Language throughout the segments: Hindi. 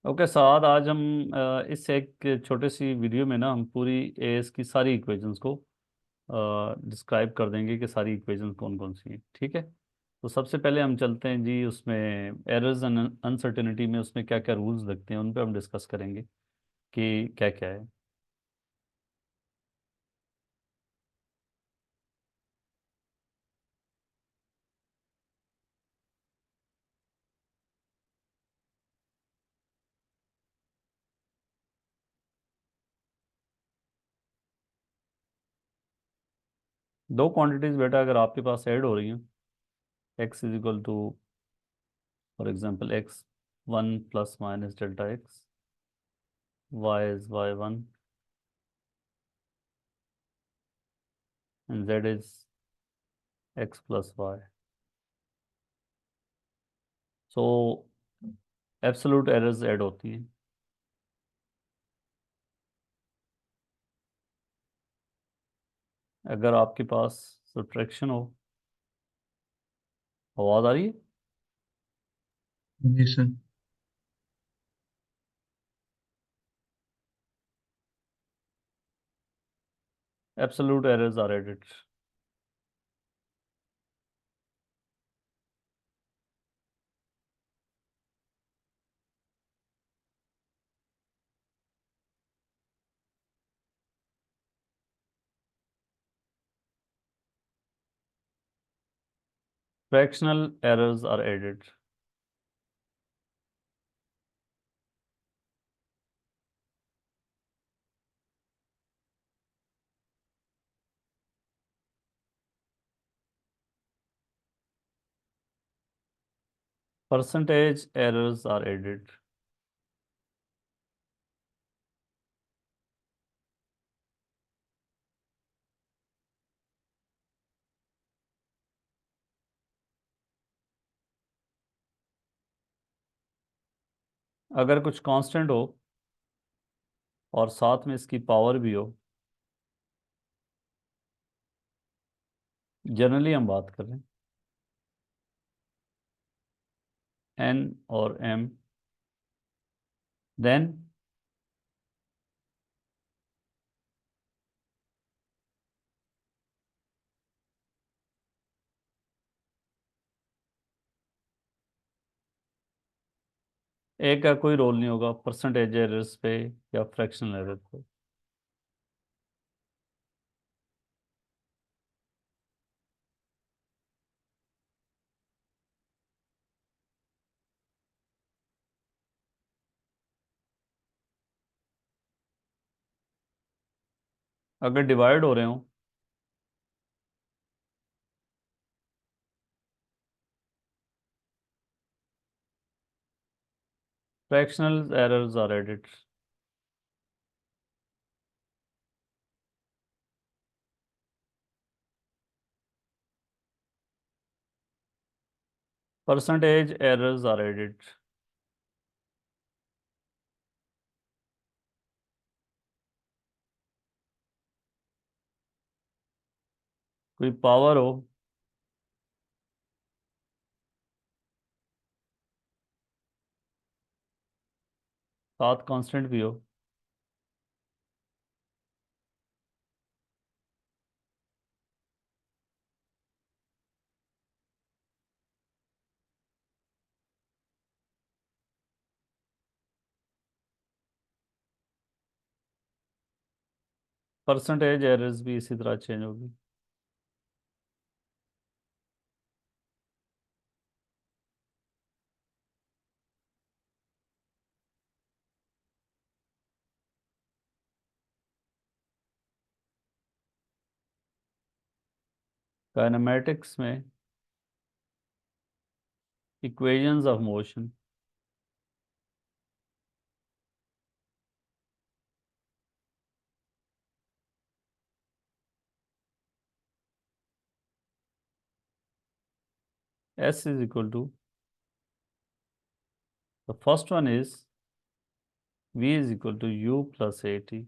ओके साद, आज हम इस एक छोटे सी वीडियो में ना हम पूरी एएस की सारी इक्वेशंस को डिस्क्राइब कर देंगे कि सारी इक्वेशंस कौन कौन सी हैं। ठीक है। तो सबसे पहले हम चलते हैं जी, उसमें एरर्स एंड अनसर्टेनिटी में उसमें क्या क्या रूल्स लगते हैं उन पे हम डिस्कस करेंगे कि क्या क्या है। दो क्वांटिटीज बेटा अगर आपके पास ऐड हो रही हैं, X is equal to for example X one plus minus delta X, Y is Y one and Z is X plus Y. So absolute errors add होती हैं। अगर आपके पास सब्ट्रैक्शन हो, आवाज़ आ रही है? जी sir. Absolute errors are added. Fractional errors are added. Percentage errors are added. अगर कुछ कांस्टेंट हो और साथ में इसकी पावर भी हो, जनरली हम बात कर रहे हैं एन और एम, देन ए का कोई रोल नहीं होगा परसेंटेज एरर्स पे या फ्रैक्शनल एरर पे। अगर डिवाइड हो रहे हो, fractional errors are added. Percentage errors are added. कोई पावर हो, साथ कांस्टेंट भी हो, परसेंटेज एरर्स भी इसी तरह चेंज होगी। काइनेमेटिक्स में equations of motion, S is equal to, the first one is V is equal to U plus AT,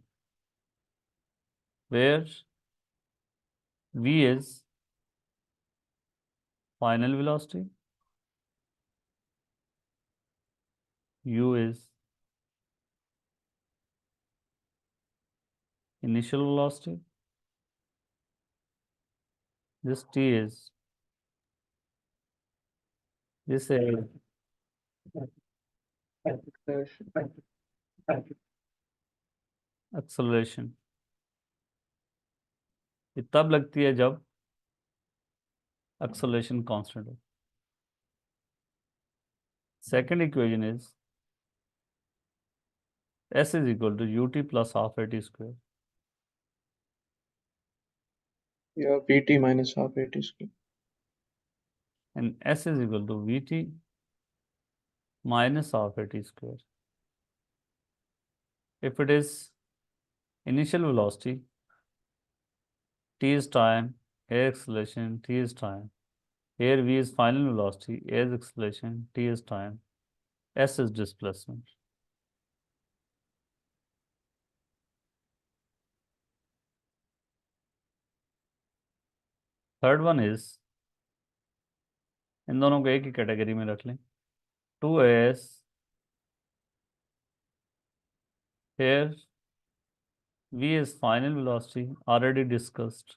where V is final velocity, U is initial velocity. This t is, this is acceleration. ये तब लगती है जब acceleration constant हो. Second equation is s is equal to ut plus half at square. या pt minus half at square. And s is equal to vt minus half at square. If it is initial velocity, t is time, a acceleration, t is time. Here v is final velocity, a is acceleration, t is time, s is displacement. Third one is, इन दोनों को एक ही कैटेगरी में रख लें. 2as, here v is final velocity, already discussed.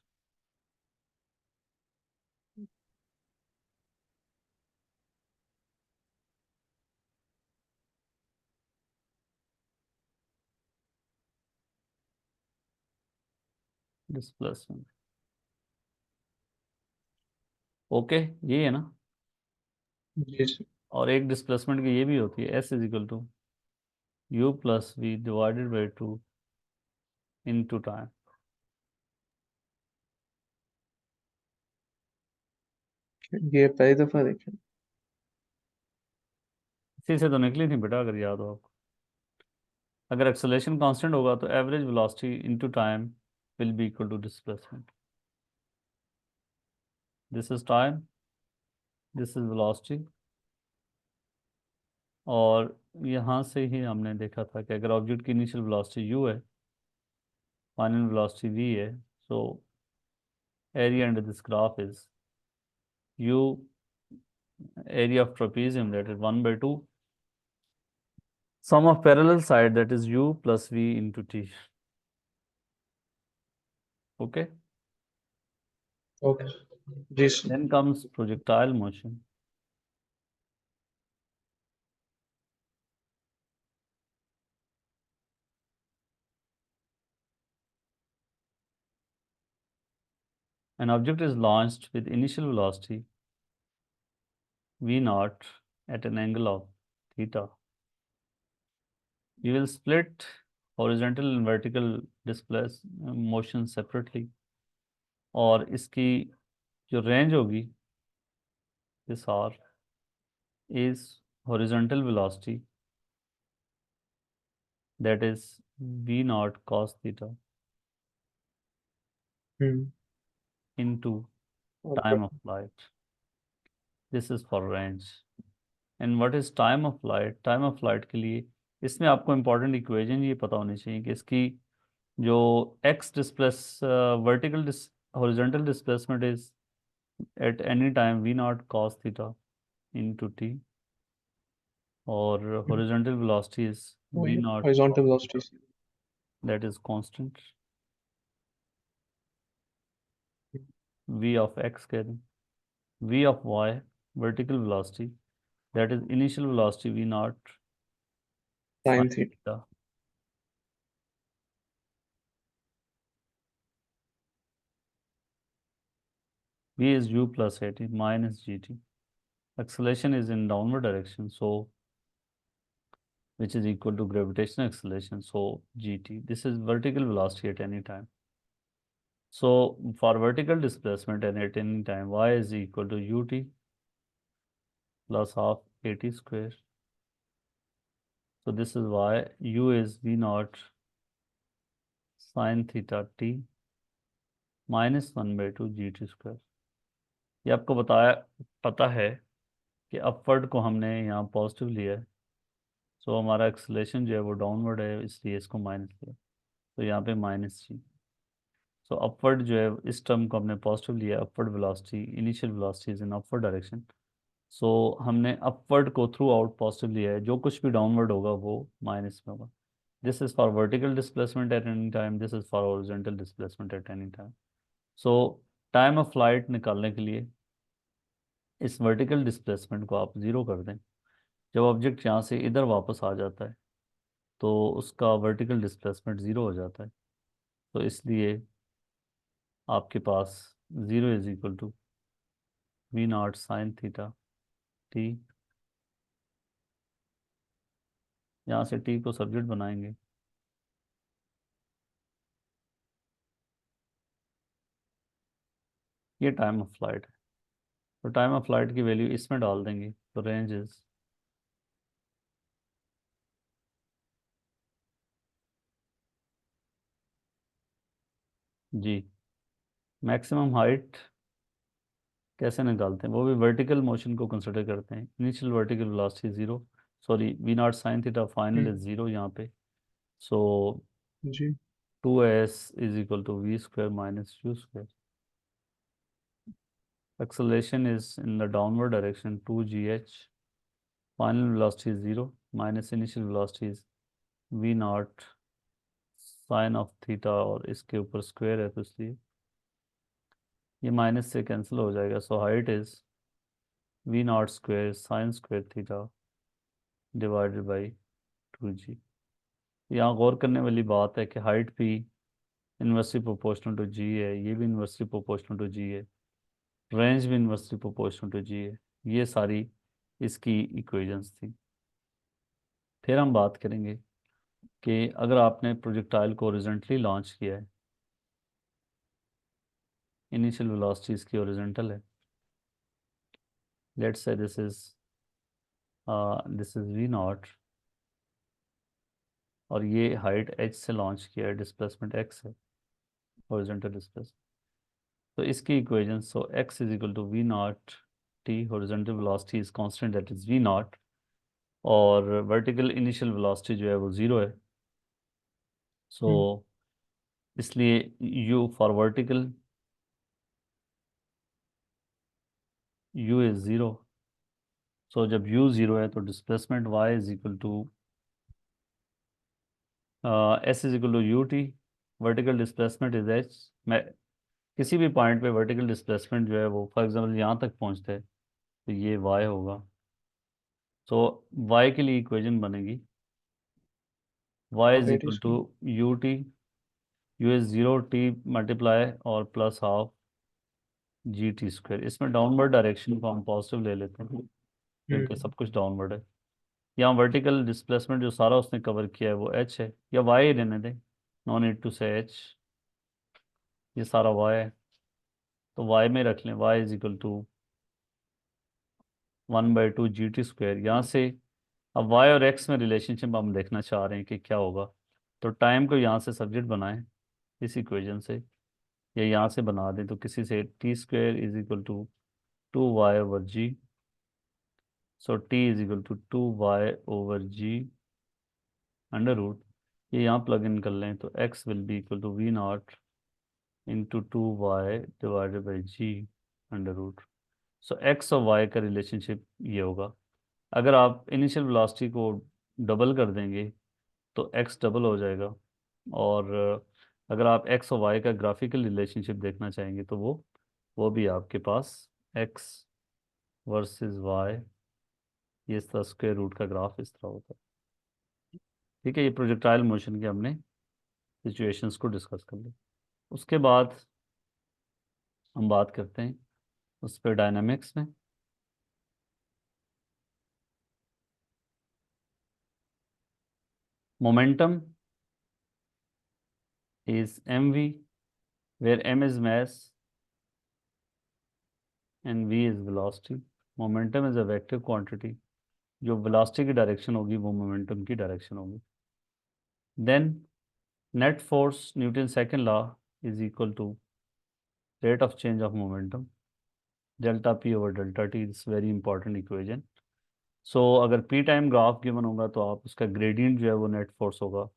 Displacement. Okay, ये है ना. जी सर. और एक डिस्प्लेसमेंट की ये भी होती है, s is equal to u plus v divided by 2 into time. ये पहली दफा देखें. इसी से तो निकली थी बेटा, अगर याद हो आपको. अगर एक्सेलरेशन कांस्टेंट होगा तो average velocity into time will be equal to displacement. This is time, this is velocity. और यहाँ से ही हमने देखा था कि अगर ऑब्जेक्ट की इनिशियल वेलोसिटी u है, फाइनल वेलोसिटी v है, so area under this graph is u, area of trapezium, that is 1 by 2 sum of parallel side, that is u plus v into t. Okay. Okay. जी sir. Then comes projectile motion. An object is launched with initial velocity v naught at an angle of theta. We will split horizontal and vertical motion separately. और इसकी जो रेंज होगी, this r is horizontal velocity, that is v naught cos theta into time of flight. This is for range. And what is time of flight? Time of flight के लिए इसमें आपको important equation ये पता होनी चाहिए कि इसकी जो x vertical horizontal displacement is at any time v naught cos theta into t, और horizontal velocity is v naught, horizontal velocity. that is constant, v of x कह दें, v of y vertical velocity, that is initial velocity v naught Sin theta. theta. v is u plus at minus gt. Acceleration is in downward direction, so which is equal to gravitational acceleration, so gt. This is vertical velocity at any time. So for vertical displacement and at any time, y is equal to ut plus half at square. So this is why u is v naught sin theta t minus 1 by 2 gt square. ये आपको पता है कि अपवर्ड को हमने यहाँ पॉजिटिव लिया है, सो हमारा एक्सेलेरेशन जो है वो डाउनवर्ड है, इसलिए इसको माइनस लिया, तो यहाँ पे माइनस जी. सो अपवर्ड जो है इस टर्म को हमने पॉजिटिव लिया, upward velocity, initial velocity is in upward direction, so हमने अपवर्ड को थ्रू आउट पॉजिटिव लिया है, जो कुछ भी डाउनवर्ड होगा वो माइनस में होगा. This is for vertical displacement at any time, this is for horizontal displacement at any time. So time of flight निकालने के लिए इस वर्टिकल डिस्प्लेसमेंट को आप ज़ीरो कर दें। जब ऑब्जेक्ट यहाँ से इधर वापस आ जाता है तो उसका वर्टिकल डिस्प्लेसमेंट ज़ीरो हो जाता है। तो इसलिए आपके पास zero is equal to we not sine theta t. यहाँ से टी को सब्जेक्ट बनाएंगे, ये टाइम ऑफ फ्लाइट है। तो टाइम ऑफ फ्लाइट की वैल्यू इसमें डाल देंगे तो रेंज इज जी। मैक्सिमम हाइट कैसे निकालते हैं, वो भी वर्टिकल मोशन को कंसिडर करते हैं। Initial vertical velocity zero, sorry V not sine theta final is zero यहाँ पे। So G 2s is equal to V square minus U square. Acceleration is in the downward direction 2gh. Final velocity is 0 minus initial velocity is v naught sine of theta, और इसके ऊपर स्क्वायर है तो इसलिए ये माइनस से कैंसिल हो जाएगा। So height is we naught square sine square theta divided by 2g। यहाँ गौर करने वाली बात है कि हाइट भी इन्वर्सली प्रोपोर्शनल टू जी है, ये भी इन्वर्सली प्रोपोर्शनल टू जी है, रेंज भी इन्वर्सली प्रोपोर्शनल टू जी है। ये सारी इसकी इक्वेशंस थी। फिर हम बात करेंगे कि अगर आपने प्रोजेक्टाइल को ओरिजेंटली लॉन्च किया है, इनिशियल वेलोसिटी इसकी ओरिजेंटल है, let's say this is we not, और ये हाइट h से लॉन्च किया है, डिस्प्लेसमेंट x है, ओरिजेंटल डिस्प्लेसमेंट। तो इसकी equation, so x is equal to we not t, horizontal velocity is constant that is we not, और वर्टिकल इनिशियल वेलोसिटी जो है वो ज़ीरो है। सो इसलिए u for vertical u is zero. So जब u ज़ीरो है तो displacement y is equal to s is equal to U T, vertical displacement is h। मैं किसी भी पॉइंट पे वर्टिकल डिस्प्लेसमेंट जो है वो फॉर एग्जांपल यहाँ तक पहुँचते हैं तो ये y होगा। सो y के लिए इक्वेशन बनेगी y half is at equal to square. U t, u is zero, t multiply और plus half g T square. इसमें डाउनवर्ड डायरेक्शन को हम पॉजिटिव ले लेते हैं क्योंकि सब कुछ डाउनवर्ड है। यहाँ वर्टिकल डिस्प्लेसमेंट जो सारा उसने कवर किया है वो h है, या y ही रहने दें, नो नीड टू से h, ये सारा y है। तो y में रख लें y is equal to 1/2 G T square. यहाँ से अब y और x में रिलेशनशिप हम देखना चाह रहे हैं कि क्या होगा। तो टाइम को यहाँ से सब्जेक्ट बनाएं इस इक्वेशन से, या यहाँ से बना दें तो किसी से T square is equal to 2y/g। So T is equal to 2y/g under root, ये यहाँ प्लग इन कर लें तो x will be equal to we naught into 2y divided by G under root. So x और y का रिलेशनशिप ये होगा। अगर आप इनिशियल वेलोसिटी को डबल कर देंगे तो x डबल हो जाएगा, और अगर आप x और y का ग्राफिकल रिलेशनशिप देखना चाहेंगे तो वो भी आपके पास x वर्सेस y, ये इस तरह स्क्वायर रूट का ग्राफ इस तरह होता है। ठीक है, ये प्रोजेक्टाइल मोशन के हमने सिचुएशंस को डिस्कस कर लिया। उसके बाद हम बात करते हैं उस पर डायनामिक्स में। Momentum is mv, where m is mass and v is velocity. Momentum is a vector quantity, जो velocity की डायरेक्शन होगी वो मोमेंटम की डायरेक्शन होगी। Then net force Newton second law is equal to rate of change of momentum delta p over delta t. It's very important equation. So अगर पी टाइम ग्राफ गिवन होगा तो आप उसका ग्रेडियंट जो है वो नेट फोर्स होगा,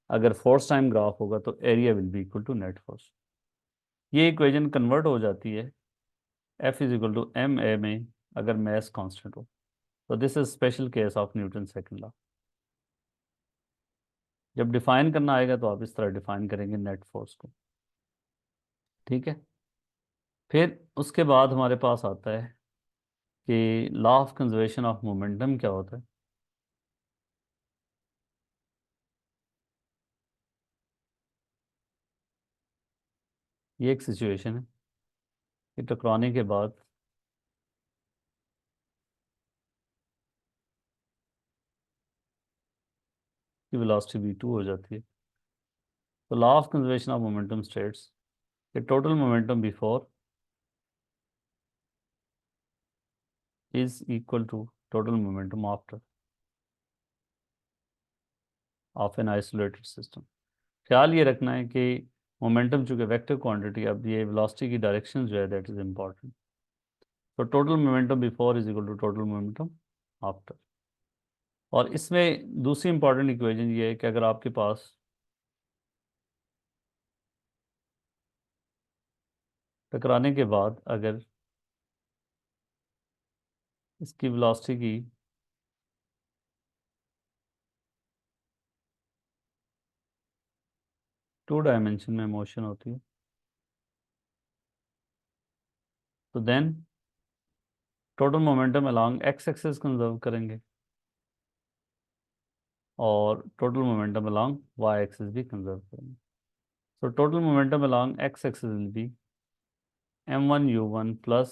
अगर फोर्स टाइम ग्राफ होगा तो area will be equal to net force. ये इक्वेशन कन्वर्ट हो जाती है F is equal to M A में अगर मैस कांस्टेंट हो। तो this is special case of Newton second law. जब डिफाइन करना आएगा तो आप इस तरह डिफाइन करेंगे नेट फोर्स को। ठीक है। फिर उसके बाद हमारे पास आता है कि law of conservation of momentum क्या होता है। ये एक सिचुएशन है कि टकराने के बाद की वेलोसिटी v2 हो जाती है। तो law of conservation of momentum states कि total momentum before is equal to total momentum after of an isolated system. ख्याल ये रखना है कि मोमेंटम चूंकि वेक्टर क्वांटिटी, अब ये वेलोसिटी की डायरेक्शन जो है दैट इज इंपॉर्टेंट। तो total momentum before is equal to total momentum after. और इसमें दूसरी इंपॉर्टेंट इक्वेशन ये है कि अगर आपके पास टकराने के बाद अगर इसकी वेलोसिटी की टू डायमेंशन में मोशन होती है तो then total momentum along X axis conserve करेंगे और total momentum along Y axis भी कंजर्व करेंगे। So total momentum along x-axis will be m1 u1 plus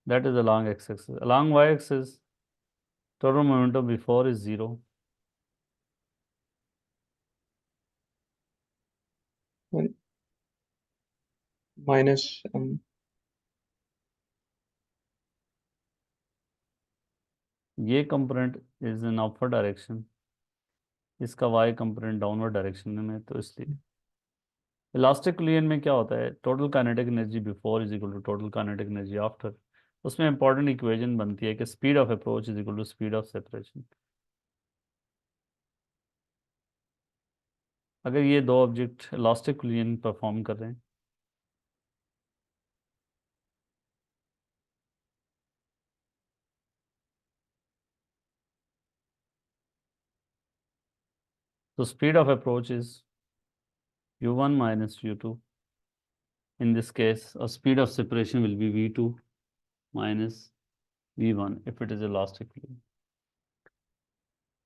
that is along x-axis. Along y-axis, total momentum before is 0. Minus m। ये component is in upward direction, इसका y कंपोनेंट डाउनवर्ड डायरेक्शन में, तो इसलिए इलास्टिक कुलियन में क्या होता है, total kinetic energy before is equal to total kinetic energy after. उसमें इंपॉर्टेंट इक्वेशन बनती है कि speed of approach is equal to speed of separation. अगर ये दो ऑब्जेक्ट इलास्टिक कुलियन परफॉर्म कर रहे हैं तो speed of approach is u1 minus u2. In this case, a speed of separation will be v2 minus v1 if it is elastic fluid.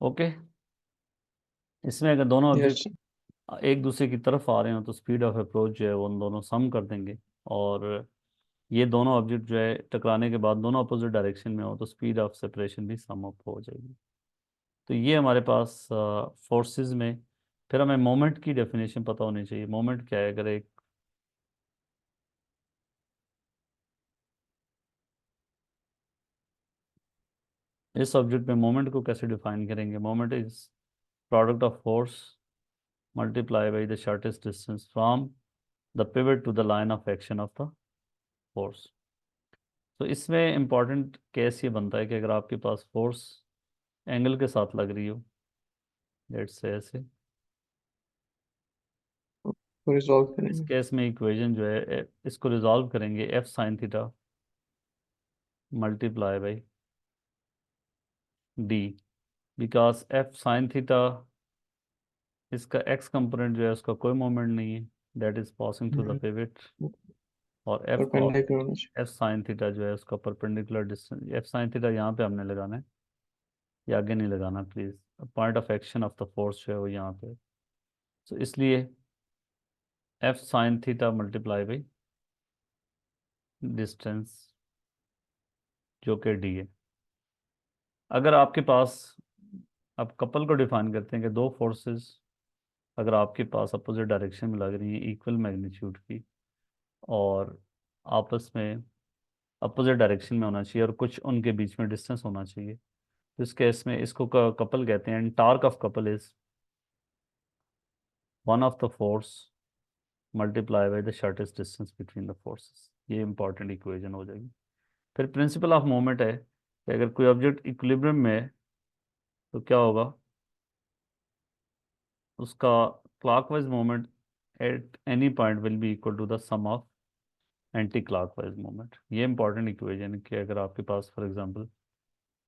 Okay. इसमें अगर दोनों यस। ऑब्जेक्ट एक दूसरे की तरफ आ रहे हो तो स्पीड ऑफ अप्रोच जो है वो उन दोनों सम कर देंगे। और ये दोनों ऑब्जेक्ट जो है टकराने के बाद दोनों अपोजिट डायरेक्शन में हो तो स्पीड ऑफ सेपरेशन भी सम अप हो जाएगी। तो ये हमारे पास फोर्सेस में। फिर हमें मोमेंट की डेफिनेशन पता होनी चाहिए। मोमेंट क्या है, अगर एक इस ऑब्जेक्ट में मोमेंट को कैसे डिफाइन करेंगे। Moment is product of force multiply by the shortest distance from the pivot to the line of action of the force। तो इसमें इंपॉर्टेंट केस ये बनता है कि अगर आपके पास फोर्स एंगल के साथ लग रही हो, लेट्स से ऐसे, तो रिजॉल्व इस करेंगे। केस में इक्वेशन जो है इसको रिजॉल्व करेंगे F sine theta multiply by D. Because F sine theta, इसका एक्स कंपोनेंट जो है उसका कोई मोमेंट नहीं है, that is passing through the pivot. और परपेंडिकुलर होना चाहिए। एफ साइन थीटा जो है उसका perpendicular distance, F sine theta यहाँ पे हमने लगाना है, ये आगे नहीं लगाना please. Point of action of the force जो है वो यहाँ पे। तो इसलिए F sine theta multiply by distance जो कि डी है। अगर आपके पास, अब कपल को डिफाइन करते हैं कि दो फोर्सेस अगर आपके पास अपोजिट डायरेक्शन में लग रही हैं इक्वल मैग्नीट्यूड की और आपस में अपोजिट डायरेक्शन में होना चाहिए और कुछ उनके बीच में डिस्टेंस होना चाहिए, तो इस केस में इसको कपल कहते हैं। Torque of couple is one of the force multiply by the shortest distance between the forces. ये इंपॉर्टेंट इक्वेशन हो जाएगी। फिर प्रिंसिपल ऑफ मोमेंट है कि अगर कोई ऑब्जेक्ट इक्विलिब्रियम में है तो क्या होगा, उसका clockwise moment at any point will be equal to the sum of anti clockwise moment. ये इंपॉर्टेंट इक्वेशन है कि अगर आपके पास फॉर एग्जांपल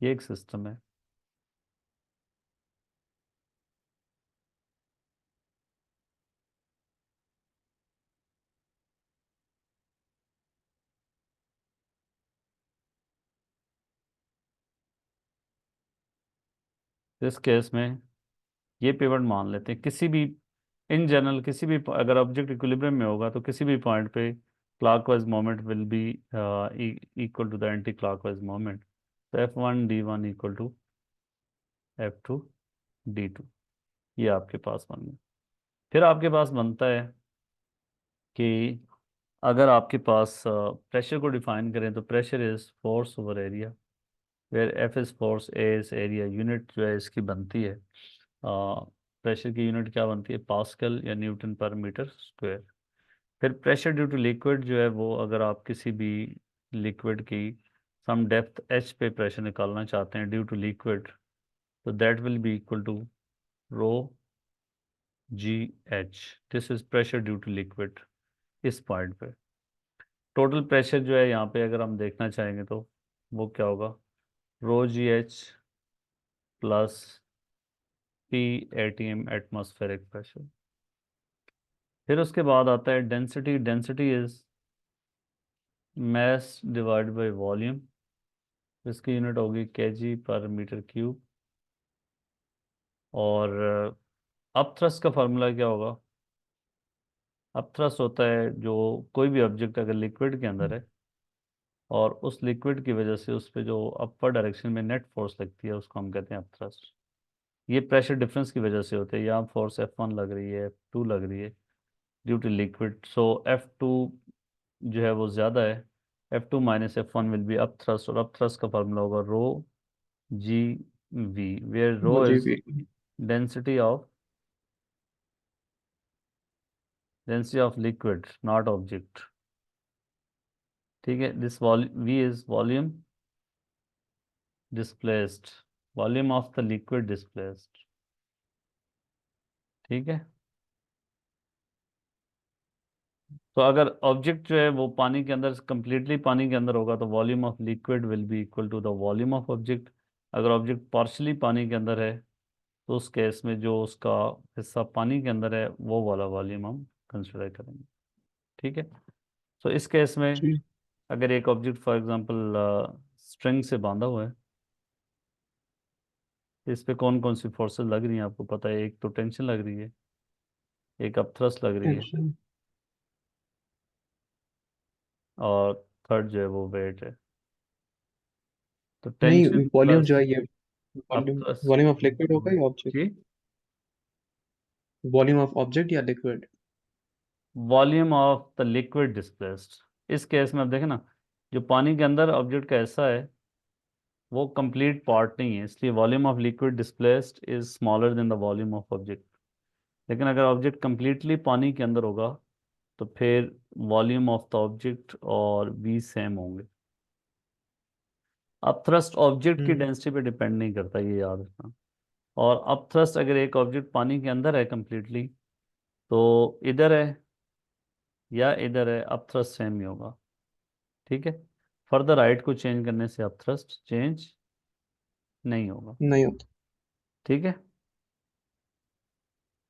ये एक सिस्टम है, इस केस में ये पिवट मान लेते हैं किसी भी, इन जनरल किसी भी, अगर ऑब्जेक्ट इक्विलिब्रियम में होगा तो किसी भी पॉइंट पे clockwise moment will be equal to the anti clockwise moment. तो F1 D1 equal to F2 D2, ये आपके पास बन गया। फिर आपके पास बनता है कि अगर आपके पास प्रेशर को डिफाइन करें तो pressure is force over area, where F is force, A is area. Unit जो है इसकी बनती है, प्रेशर की यूनिट क्या बनती है, पास्कल या न्यूटन पर मीटर स्क्वायर। फिर प्रेशर ड्यू टू लिक्विड जो है वो, अगर आप किसी भी लिक्विड की सम डेप्थ एच पे प्रेशर निकालना चाहते हैं ड्यू टू लिक्विड, तो that will be equal to rho ji H. This is pressure due to liquid इस पॉइंट पे। टोटल प्रेशर जो है यहाँ पे अगर हम देखना चाहेंगे तो वो क्या होगा, रो जी h plus p ATM atmospheric pressure. फिर उसके बाद आता है density. Density is mass divide by volume, इसकी यूनिट होगी केजी पर मीटर क्यूब। और अपथ्रस्ट का फार्मूला क्या होगा, अपथ्रस्ट होता है जो कोई भी ऑब्जेक्ट अगर लिक्विड के अंदर है और उस लिक्विड की वजह से उस पर जो अपर डायरेक्शन में नेट फोर्स लगती है उसको हम कहते हैं अपथ्रस्ट। ये प्रेशर डिफरेंस की वजह से होते हैं, यहाँ फोर्स F1 लग रही है, F2 लग रही है due to liquid, so F2 जो है वो ज़्यादा है। F2 minus F1 will be up thrust, और अप थ्रस्ट का फार्मूला होगा rho g v, where rho g is भी। Density of, density of liquid not object. ठीक है, this v is volume displaced, volume of the liquid displaced. ठीक है, तो अगर ऑब्जेक्ट जो है वो पानी के अंदर, कंप्लीटली पानी के अंदर होगा तो volume of liquid will be equal to the volume of object. अगर ऑब्जेक्ट पार्शली पानी के अंदर है तो उस केस में जो उसका हिस्सा पानी के अंदर है वो वाला वॉल्यूम हम कंसिडर करेंगे। ठीक है, तो इस केस में जी। अगर एक ऑब्जेक्ट फॉर एग्जांपल स्ट्रिंग से बांधा हुआ है, तो इस पे कौन कौन सी फोर्सेस लग रही हैं आपको पता है, एक तो टेंशन लग रही है, एक अपथ्रस्ट लग रही है, टेंशन। और थर्ड जो है वो वेट है। तो टेंशन नहीं, वॉल्यूम जो प्लस है ये volume upthrust volume of liquid होगा या ऑब्जेक्ट? जी, वॉल्यूम ऑफ ऑब्जेक्ट या liquid? Volume of the liquid displaced. इस केस में अब देखें ना, जो पानी के अंदर ऑब्जेक्ट का हिस्सा है वो कंप्लीट पार्ट नहीं है, इसलिए volume of liquid displaced is smaller than the volume of object. लेकिन अगर ऑब्जेक्ट कंप्लीटली पानी के अंदर होगा तो फिर वॉल्यूम ऑफ द ऑब्जेक्ट और वी सेम होंगे। अपथ्रस्ट ऑब्जेक्ट की हम्म। डेंसिटी पे डिपेंड नहीं करता, ये याद रखना। और अपथ्रस्ट अगर एक ऑब्जेक्ट पानी के अंदर है कंप्लीटली, तो इधर है या इधर है, अपथ्रस्ट सेम ही होगा। ठीक है, फर्दर राइट को चेंज करने से अपथ्रस्ट चेंज नहीं होगा। नहीं होता। ठीक है,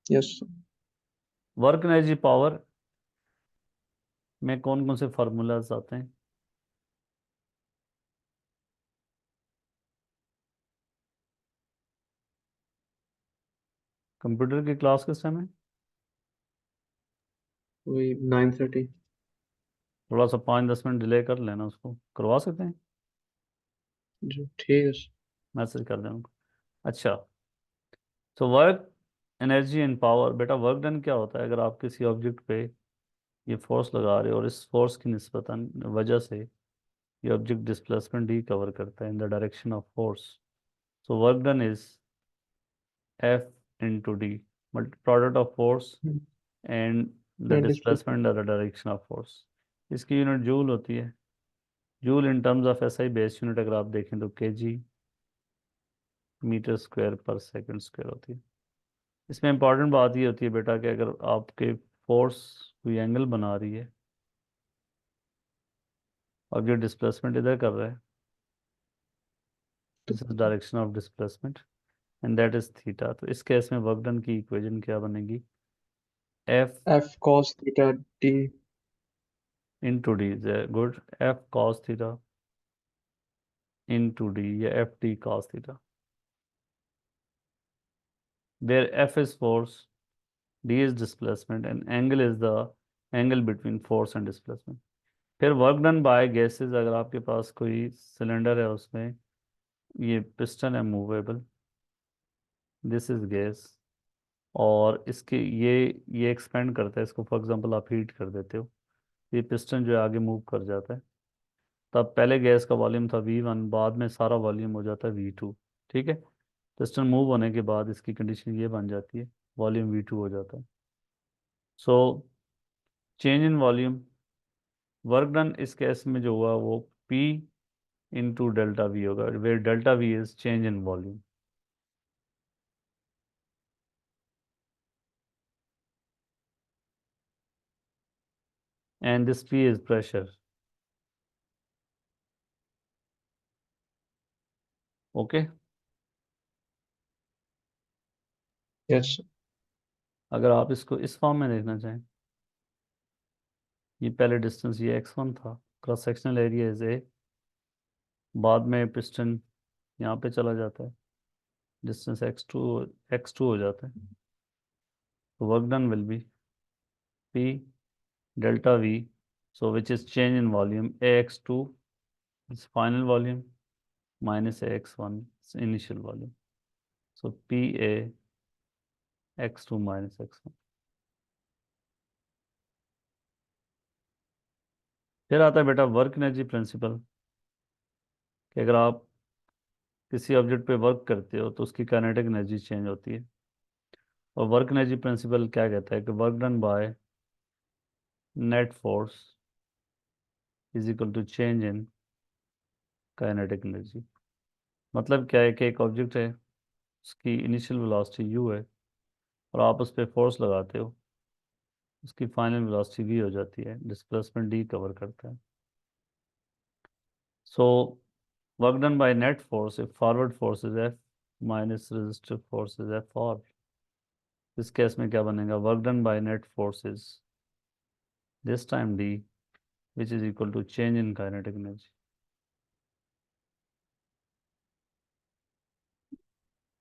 यस। वर्क एनर्जी पावर में कौन कौन से फार्मूलाज आते हैं, कंप्यूटर की क्लास किस टाइम है, वही 9:30। थोड़ा सा 5-10 मिनट डिले कर लेना, उसको करवा सकते हैं, जो ठीक है। मैसेज कर दें उनको। अच्छा, तो वर्क एनर्जी एंड पावर, बेटा वर्क डन क्या होता है, अगर आप किसी ऑब्जेक्ट पे ये फोर्स लगा रहे हो और इस फोर्स की निस्बतन वजह से ये ऑब्जेक्ट डिस्प्लेसमेंट डी कवर करता है in the direction of force, so work done is F into D, product of force and the displacement of the direction of force। इसकी यूनिट जूल होती है, joule in terms of SI base unit अगर आप देखें तो केजी मीटर स्क्वायर पर सेकंड स्क्वायर होती है। इसमें इंपॉर्टेंट बात ये होती है बेटा कि अगर आपके फोर्स कोई एंगल बना रही है और जो डिस्प्लेसमेंट इधर कर रहा है, this is direction of displacement and that is theta. तो इस केस में वर्क डन की इक्वेशन क्या बनेगी? F F cos theta d। Into d, good, f cos theta into d या f d cos theta, where F is force, D is displacement and angle is the angle between force and displacement। फिर वर्क डन बाय गैसेस, अगर आपके पास कोई सिलेंडर है उसमें ये पिस्टन है मूवेबल, दिस इज गैस, और इसके ये एक्सपेंड करता है इसको, फॉर एग्जांपल आप हीट कर देते हो, ये पिस्टन जो है आगे मूव कर जाता है। तब पहले गैस का वॉल्यूम था V1, बाद में सारा वॉल्यूम हो जाता है V2। ठीक है, पिस्टन मूव होने के बाद इसकी कंडीशन ये बन जाती है, वॉल्यूम V2 हो जाता है। So change in volume, work done इस केस में जो हुआ वो P इंटू डेल्टा वी होगा, where delta V is change in volume and this P is pressure. Okay, Yes, sir. अगर आप इसको इस फॉर्म में देखना चाहें, ये पहले डिस्टेंस ये x1 था, cross sectional area is A, बाद में पिस्टन यहाँ पे चला जाता है, डिस्टेंस x2 हो जाता है। तो work done will be P delta V, so which is change in volume AX2 is final volume minus AX1 is initial volume, so PA x2 minus x1। फिर आता है बेटा वर्क एनर्जी प्रिंसिपल, कि अगर आप किसी ऑब्जेक्ट पे वर्क करते हो तो उसकी काइनेटिक एनर्जी चेंज होती है। और वर्क एनर्जी प्रिंसिपल क्या कहता है कि work done by net force is equal to change in kinetic energy. मतलब क्या है कि एक ऑब्जेक्ट है, उसकी इनिशियल वेलोसिटी u है, और आप उस पर फोर्स लगाते हो, उसकी फाइनल वेलोसिटी v हो जाती है, डिस्प्लेसमेंट d कवर करता है। So work done by net force, if forward force is F minus resistive force is F, और इस केस में क्या बनेगा? Work done by net force is this time d, which is equal to change in kinetic energy।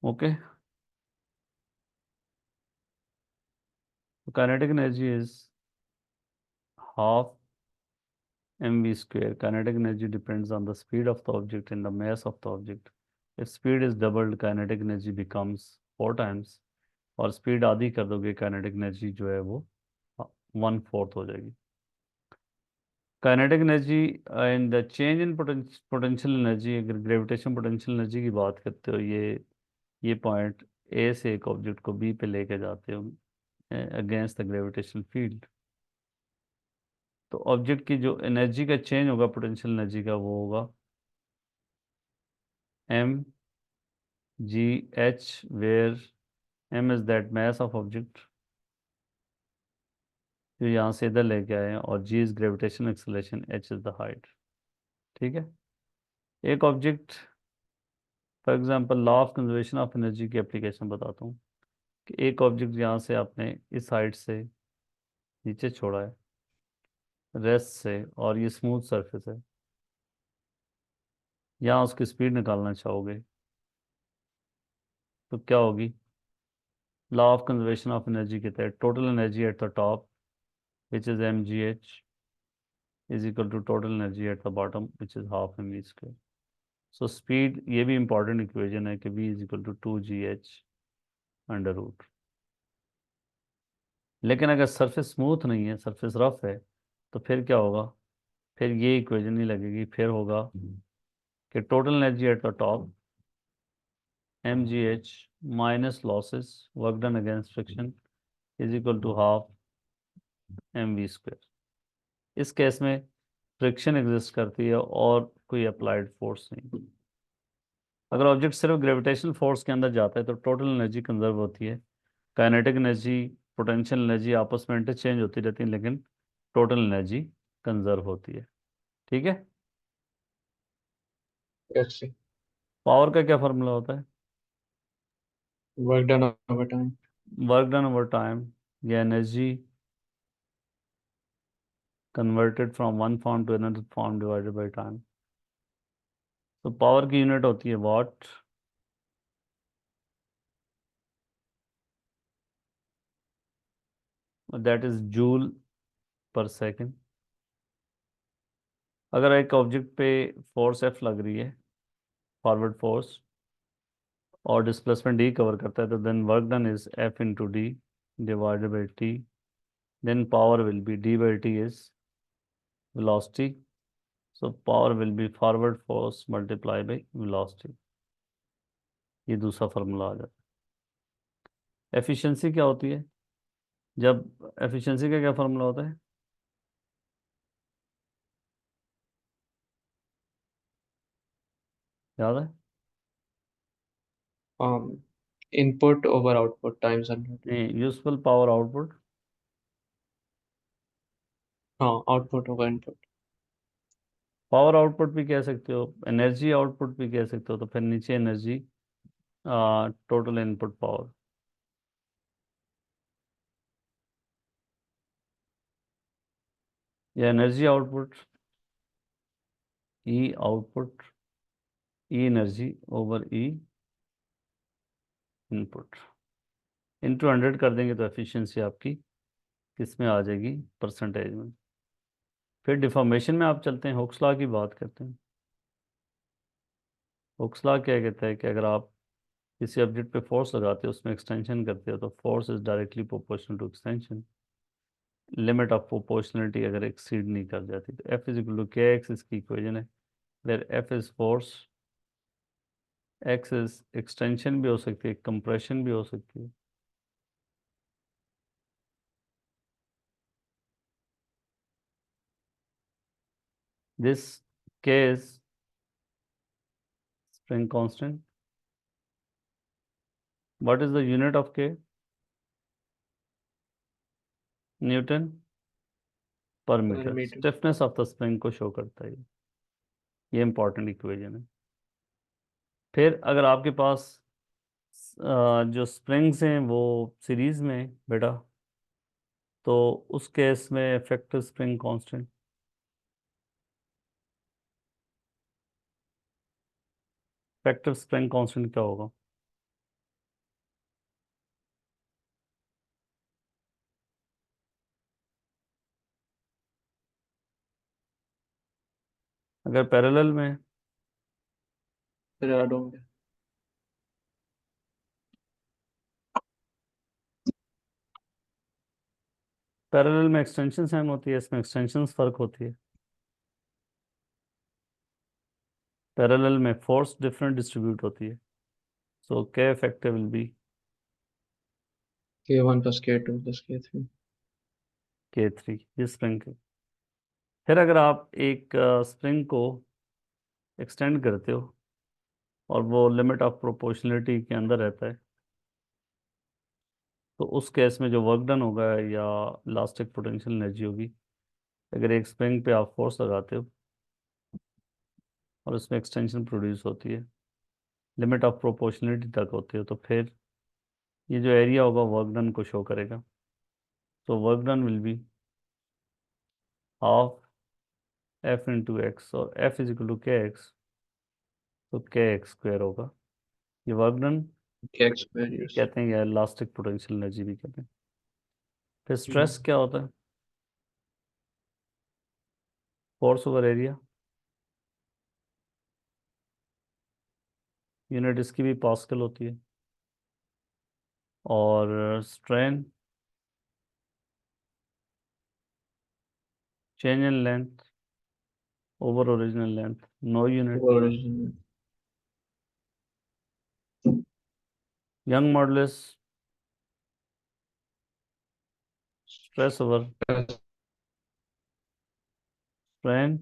okay, so kinetic energy is half mv square। kinetic energy depends on the speed of the object and the mass of the object। if speed is doubled kinetic energy becomes 4 times, और स्पीड आधी कर दोगे काइनेटिक एनर्जी जो है वो 1/4 हो जाएगी। Kinetic energy and the change in potential energy, अगर ग्रेविटेशन पोटेंशियल एनर्जी की बात करते हो, ये पॉइंट ए से एक ऑब्जेक्ट को बी पे लेके जाते हो अगेंस्ट द ग्रेविटेशनल फील्ड, तो ऑब्जेक्ट की जो एनर्जी का चेंज होगा पोटेंशियल एनर्जी का, वो होगा m ji h, where m is that mass of object जो यहाँ से इधर लेके आए हैं, और g is gravitation acceleration, h is the height. ठीक है, एक object, for example law of conservation of energy की एप्लीकेशन बताता हूँ, कि एक ऑब्जेक्ट यहाँ से आपने इस हाइट से नीचे छोड़ा है रेस्ट से, और ये स्मूथ सरफेस है, यहाँ उसकी स्पीड निकालना चाहोगे तो क्या होगी? Law of conservation of energy के तहत total energy at the top which is M ji H is equal to total energy at the bottom which is half M V square. So speed, ये भी इंपॉर्टेंट इक्वेशन है कि v is equal to 2gh under root. लेकिन अगर सरफेस स्मूथ नहीं है, सरफेस रफ है, तो फिर क्या होगा? फिर ये इक्वेशन नहीं लगेगी, फिर होगा कि total energy at the top M ji H minus losses work done against friction is equal to half M V square. इस केस में फ्रिक्शन एग्जिस्ट करती है और कोई अप्लाइड फोर्स नहीं। अगर ऑब्जेक्ट सिर्फ ग्रेविटेशनल फोर्स के अंदर जाता है तो टोटल एनर्जी कंजर्व होती है, काइनेटिक एनर्जी पोटेंशियल एनर्जी आपस में इंटरचेंज होती रहती है, लेकिन टोटल एनर्जी कंजर्व होती है। ठीक है। Yes sir. पावर का क्या फार्मूला होता है? Work done over time. Work done over time, या energy converted from one form to another form divided by time. तो पावर की यूनिट होती है watt, that is joule per second. अगर एक ऑब्जेक्ट पे फोर्स एफ लग रही है, फॉरवर्ड फोर्स, और डिस्प्लेसमेंट डी कवर करता है, तो then work done is F into D divided by T, then power will be D by T is velocity, so power will be forward force multiplied by velocity। ये दूसरा फार्मूला आ जाता है। एफिशिएंसी क्या होती है? जब एफिशिएंसी का क्या फार्मूला होता है, याद है? Input over output times 100। नहीं, यूजफुल पावर आउटपुट। हाँ, आउटपुट होगा इनपुट। पावर आउटपुट भी कह सकते हो, एनर्जी आउटपुट भी कह सकते हो, तो फिर नीचे एनर्जी, टोटल इनपुट पावर, या एनर्जी आउटपुट, ई आउटपुट, ई एनर्जी ओवर ई इनपुट, इंटू 100 कर देंगे तो एफिशिएंसी आपकी किस में आ जाएगी, परसेंटेज में। फिर डिफॉर्मेशन में आप चलते हैं, हुक्स लॉ की बात करते हैं। हुक्स लॉ क्या कहता है कि अगर आप किसी ऑब्जेक्ट पे फोर्स लगाते हो, उसमें एक्सटेंशन करते हो, तो force is directly proportional to extension, limit of proportionality अगर एक्सीड नहीं कर जाती, तो F is equal to K X इसकी इक्वेशन है, where F is force, X is extension भी हो सकती है, कंप्रेशन भी हो सकती है। This K is spring constant. What is the unit of K? Newton per per metre. Metre. Stiffness of the spring को शो करता है ये इंपॉर्टेंट इक्वेशन है। फिर अगर आपके पास जो स्प्रिंग्स हैं वो सीरीज में हैं बेटा, तो उस केस में effective spring constant, effective spring constant क्या होगा? अगर पैरेलल में, फिर ऐड होंगे। पैरेलल में एक्सटेंशन सेम होती है, इसमें एक्सटेंशन फर्क होती है। पैरेलल में फोर्स डिफरेंट डिस्ट्रीब्यूट होती है, सो के effective will be K1 plus K2 plus K3। के थ्री, ये स्प्रिंग के। फिर अगर आप एक स्प्रिंग को एक्सटेंड करते हो और वो लिमिट ऑफ प्रोपोर्शनलिटी के अंदर रहता है, तो उस केस में जो वर्क डन होगा या इलास्टिक पोटेंशियल एनर्जी होगी, अगर एक स्प्रिंग पे आप फोर्स लगाते हो और उसमें एक्सटेंशन प्रोड्यूस होती है, लिमिट ऑफ प्रोपोर्शनलिटी तक होती है, तो फिर ये जो एरिया होगा वर्क डन को शो करेगा। तो work done will be half F into x, और F is equal to K x, तो के एक्स स्क्वायर होगा। ये वर्क डन Kx square, भी yes। कहते हैं या इलास्टिक पोटेंशियल एनर्जी भी कहते हैं। फिर स्ट्रेस क्या होता है? फोर्स ओवर एरिया, यूनिट इसकी भी पास्कल होती है। और strain, change in length over original length, no unit. Origin। Young modulus, stress over strain,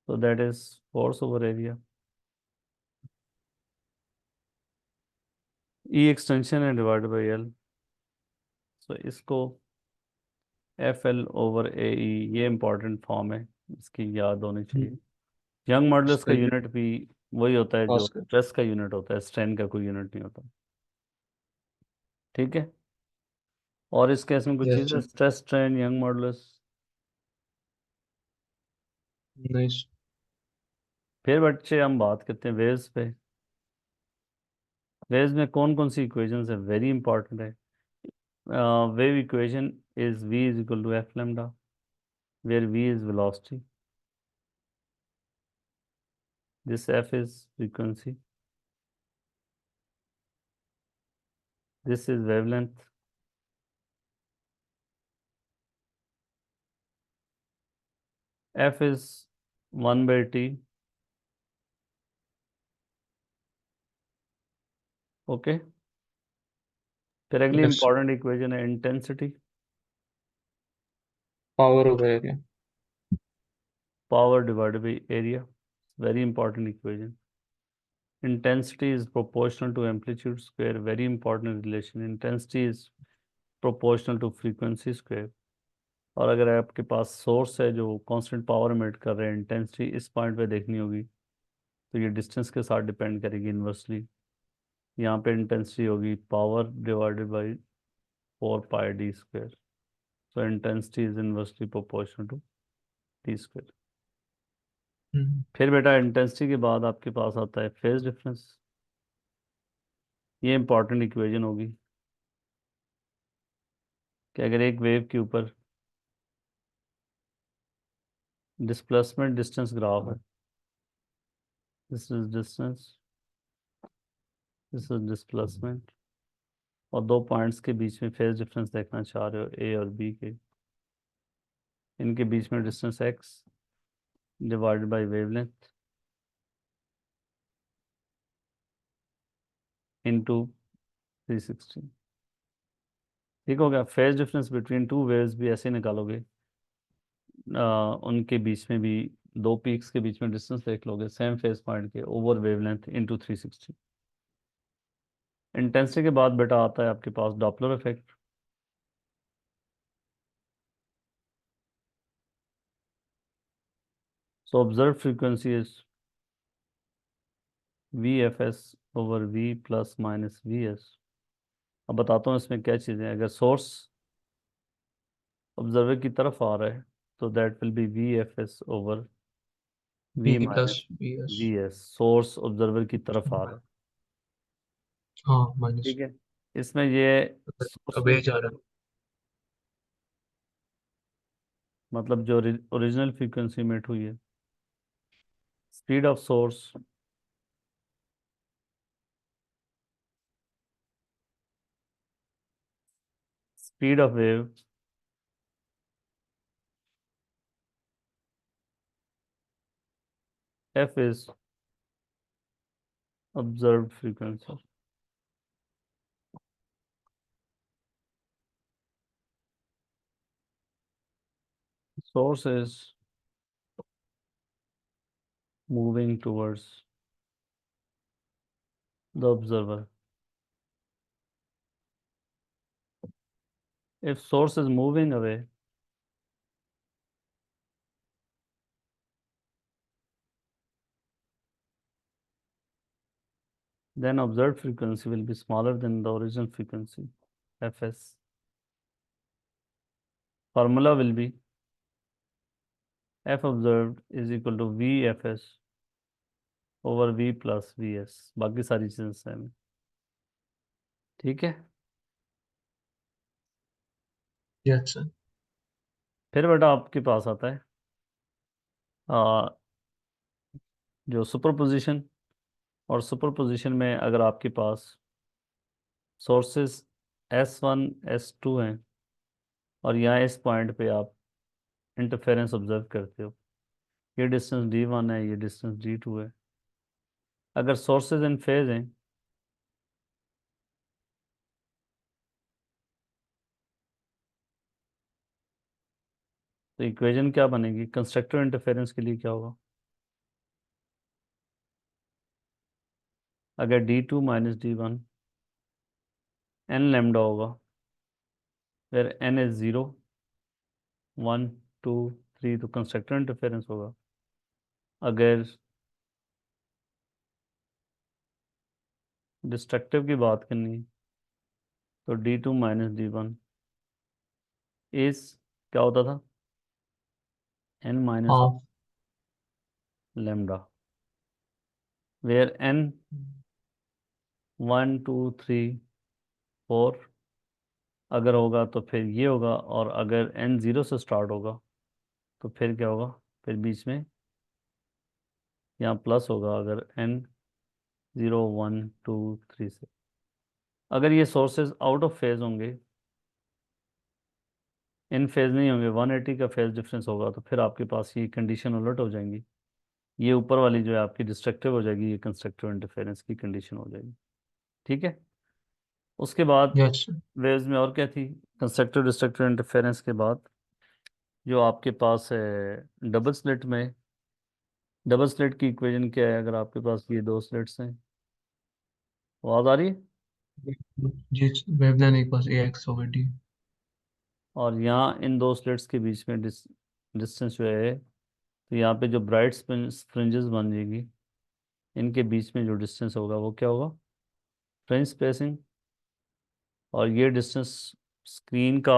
so that is force over area। E extension है डिवाइडेड बाई एल, तो इसको FL/AE, ये इंपॉर्टेंट फॉर्म है, इसकी याद होनी चाहिए। यंग मॉडुलस का सही है। यूनिट भी वही होता है जो पास्कल। स्ट्रेस का यूनिट होता है, स्ट्रेन का कोई यूनिट नहीं होता। ठीक है। और इस केस में कुछ यस चीज़ है, sir. Stress strain young modulus. Nice. फिर बच्चे हम बात करते हैं वेव्स पे। वेव्स में कौन कौन सी इक्वेशंस है, वेरी इंपॉर्टेंट है। Wave equation is v is equal to F lambda, where v is velocity, this f is frequency, this is wavelength, f is 1/t। Okay. फिर अगली यस। इंपॉर्टेंट इक्वेशन है इंटेंसिटी, पावर वगैरह क्या? Power divided by area, very important equation. Intensity is proportional to amplitude square, very important relation. Intensity is proportional to frequency square. और अगर आपके पास सोर्स है जो कांस्टेंट पावर एमिट कर रहे हैं, इंटेंसिटी इस पॉइंट पे देखनी होगी, तो ये डिस्टेंस के साथ डिपेंड करेगी इन्वर्सली। यहाँ पे इंटेंसिटी होगी power divided by 4πd²। So intensity is inversely proportional to d²। Hmm. फिर बेटा इंटेंसिटी के बाद आपके पास आता है फेज डिफरेंस। ये इंपॉर्टेंट इक्वेशन होगी कि अगर एक वेव के ऊपर डिस्प्लेसमेंट डिस्टेंस ग्राफ है, this is distance, this is displacement, और दो पॉइंट्स के बीच में फेज डिफरेंस देखना चाह रहे हो ए और बी के, इनके बीच में distance x divided by wavelength into 360। ठीक हो गया। Phase difference between two waves भी ऐसे निकालोगे, उनके बीच में भी दो पीक्स के बीच में डिस्टेंस देख लोगे सेम फेज पॉइंट के ओवर वेवलेंथ इनटू 360। इंटेंसिटी के बाद बेटा आता है आपके पास Doppler effect. So observe frequency is VFS/V ± VS। अब बताता हूँ इसमें क्या चीज़ें, अगर सोर्स ऑब्जर्वर की तरफ आ रहा है तो that will be VFS/V B plus minus B S. V S source observer की तरफ आ रहा है। हाँ माइनस। ठीक है। इसमें ये सोर्स अब की ए जा रहा है। मतलब जो ओरिजिनल फ्रीक्वेंसी मीट हुई है, speed of source, speed of wave, f is observed frequency, source is moving towards the observer. If source is moving away, then observed frequency will be smaller than the original frequency, fs. Formula will be f observed is equal to vfs over v plus vs। बाकी सारी चीजें सेम है। ठीक है। Yes sir. फिर बेटा आपके पास आता है आ, जो सुपरपोजिशन। और सुपरपोजिशन में अगर आपके पास सोर्सेस S1 S2 हैं, और यहाँ इस पॉइंट पे आप इंटरफेरेंस ऑब्जर्व करते हो, ये डिस्टेंस d1 है, ये डिस्टेंस d2 है। अगर सोर्सेज इन फेज हैं तो इक्वेशन क्या बनेगी, कंस्ट्रक्टिव इंटरफेरेंस के लिए क्या होगा, अगर d2 - d1 n लैम्डा होगा, वेयर n इज 0, 1, 2, 3, तो कंस्ट्रक्टर इंटरफेरेंस होगा। अगर डिस्ट्रक्टिव की बात करनी है तो d2 माइनस d1 इज क्या होता था, n minus half. Lambda, where n 1, 2, 3, 4 अगर होगा तो फिर ये होगा, और अगर n 0 से स्टार्ट होगा तो फिर क्या होगा, फिर बीच में यहाँ प्लस होगा अगर n 0, 1, 2, 3 से। अगर ये सोर्सेज आउट ऑफ फेज होंगे, इन फेज नहीं होंगे, 180 का फेज डिफरेंस होगा, तो फिर आपके पास ये कंडीशन उलट हो जाएंगी। ये ऊपर वाली जो है आपकी डिस्ट्रक्टिव हो जाएगी, ये कंस्ट्रक्टिव इंटरफेरेंस की कंडीशन हो जाएगी। ठीक है। उसके बाद यस सर। वेव्स में और क्या थी, कंस्ट्रक्टिव डिस्ट्रक्टिव इंटरफेरेंस के बाद जो आपके पास है डबल स्लिट में, डबल स्लिट की इक्वेशन क्या है, अगर आपके पास ये दो स्लिट्स हैं, आवाज़ आ रही है, जी, wavelength equals a x over D. और यहाँ इन दो स्लिट्स के बीच में डिस्टेंस जो है, तो यहाँ पे जो ब्राइट फ्रिंजेस बन जाएगी, इनके बीच में जो डिस्टेंस होगा वो क्या होगा, फ्रिंज स्पेसिंग। और ये डिस्टेंस स्क्रीन का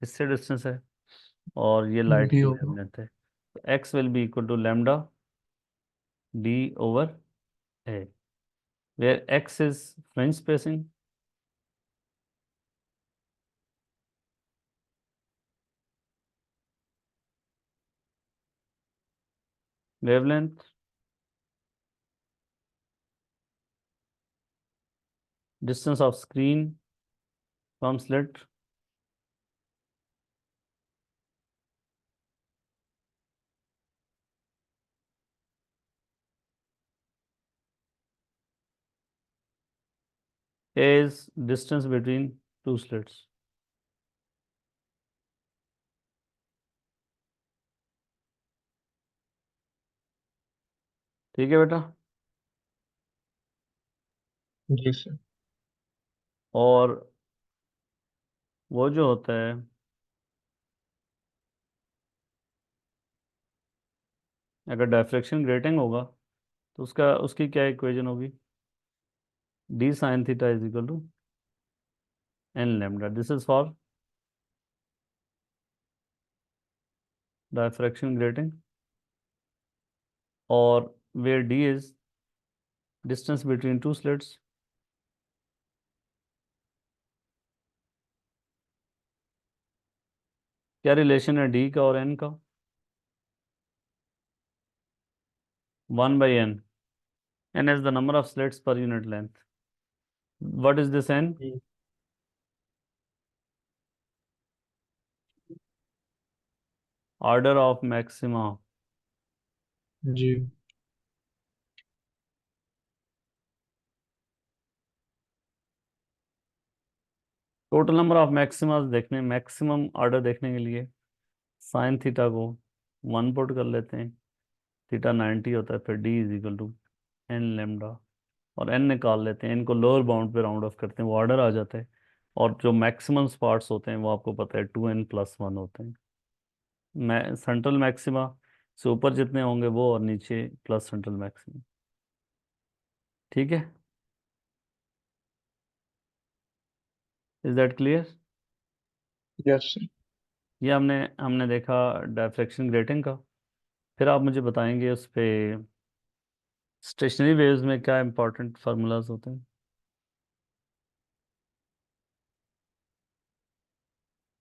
इससे डिस्टेंस है, और ये लाइट डी की होगा। वेवलेंथ है। तो X will be equal to lambda D over A, where X is fringe spacing, wavelength, distance of screen from slit, A is distance between two slits. ठीक है बेटा। जी सर। और वो जो होता है, अगर डायफ्रैक्शन ग्रेटिंग होगा तो उसका उसकी क्या इक्वेशन होगी, D sine theta is equal to N lambda, this is for diffraction grating, और where D is distance between two slits. क्या रिलेशन है डी का और एन का, 1/n, n is the number of slits per unit length. What is this n? जी। Order of maxima. जी। टोटल नंबर ऑफ मैक्सिमास देखने, मैक्सिमम ऑर्डर देखने के लिए साइन थीटा को 1 पुट कर लेते हैं, थीटा 90 होता है, फिर D is equal to N lambda, और एन निकाल लेते हैं, इनको लोअर बाउंड पे राउंड ऑफ करते हैं, वो ऑर्डर आ जाता है। और जो मैक्सिमम पार्ट्स होते हैं वो आपको पता है 2n+1 होते हैं। मैं सेंट्रल मैक्सिमा से ऊपर जितने होंगे वो, और नीचे प्लस सेंट्रल मैक्सिमा। ठीक है, is that clear. Yes sir. ये हमने हमने देखा डायफ्रैक्शन ग्रेटिंग का। फिर आप मुझे बताएंगे उस पे स्टेशनरी वेव्स में क्या इंपॉर्टेंट फार्मूलाज होते हैं।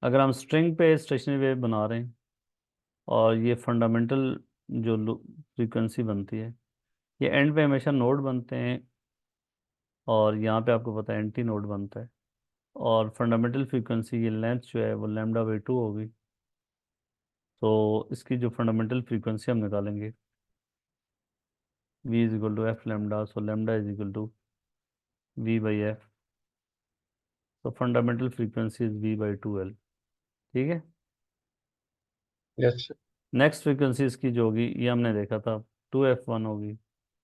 अगर हम स्ट्रिंग पे स्टेशनरी वेव बना रहे हैं, और ये फंडामेंटल जो फ्रीक्वेंसी बनती है, ये एंड पे हमेशा नोड बनते हैं, और यहाँ पे आपको पता है एंटी नोड बनता है, और फंडामेंटल फ्रीक्वेंसी ये लेंथ जो है वो λ/2 होगी। तो इसकी जो फंडामेंटल फ्रीक्वेंसी हम निकालेंगे, v is equal to F lambda, so lambda is equal to v/f, तो फंडामेंटल फ्रीक्वेंसी इज v/2l। ठीक है। Yes sir. नेक्स्ट फ्रीक्वेंसी इसकी जो होगी ये हमने देखा था, 2f1 होगी,